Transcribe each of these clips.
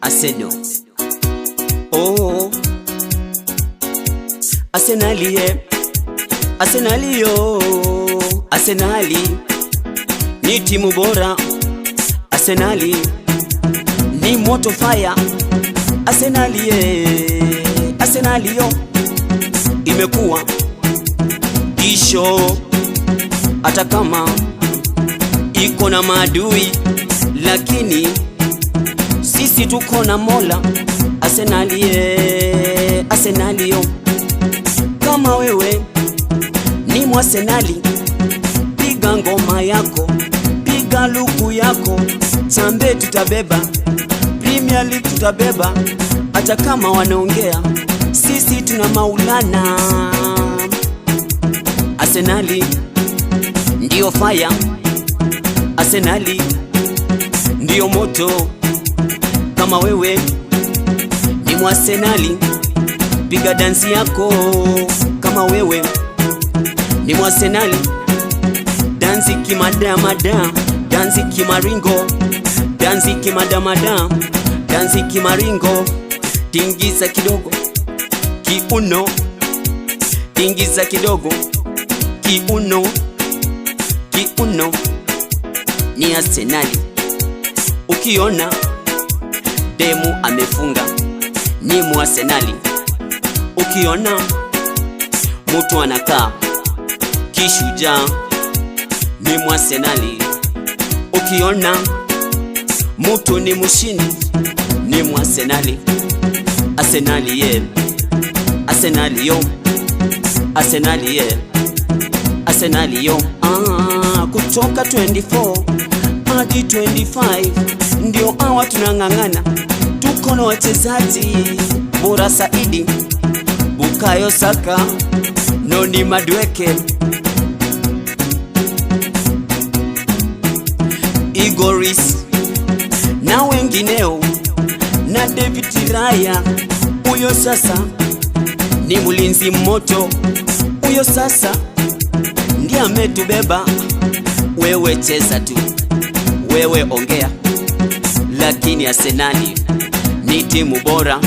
Arsenal. Oh, Arsenali, Arsenali yo, Arsenali ni timu bora. Arsenali ni moto fire. Arsenali Arsenali yo imekuwa tisho, hata kama iko na maadui, lakini sisi tuko na Mola. Arsenali Arsenali yo, kama wewe ni Mwarsenali, piga ngoma yako, piga luku yako, Chambe tutabeba, Premier League tutabeba, hata kama wanaongea, sisi tuna Maulana. Arsenali ndio fire, Arsenali ndio moto. Kama wewe ni Mwarsenali, piga dansi yako. Kama wewe ni Mwarsenali, dansi kimadamada, dansi kimaringo, dansi kimadamada, dansi kimaringo. Tingiza kidogo kiuno, tingiza kidogo kiuno, kiuno. Ni Arsenali. Ukiona demu amefunga, ni Mwarsenali. Ukiona mtu anakaa kishujaa, ni Mwarsenali. Ukiona mtu ni mshindi, ni Mwarsenali. Arsenali Arsenali yo, Arsenali Arsenali yo. Kutoka 24 hadi 25 ndio hawa tunang'ang'ana. Tuko na wachezaji bora Saidi, Bukayo Saka, Noni Madueke, Igoris na wengineo, na David Raya. Uyo sasa ni mlinzi moto, uyo sasa ndiye ametubeba. Wewe cheza tu, wewe ongea, lakini Arsenali ni timu bora,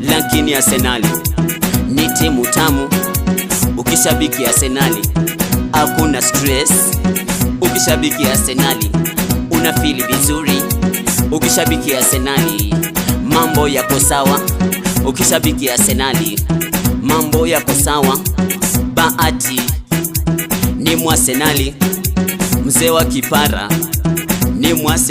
lakini Arsenali ni timu tamu. Ukishabiki Arsenali hakuna stress. Ukishabiki Arsenali una feel vizuri. Ukishabiki Arsenali mambo yako sawa. Ukishabiki Arsenali mambo yako sawa. Bahati ni Mwarsenali, mzee wa kipara ni Mwarsenali.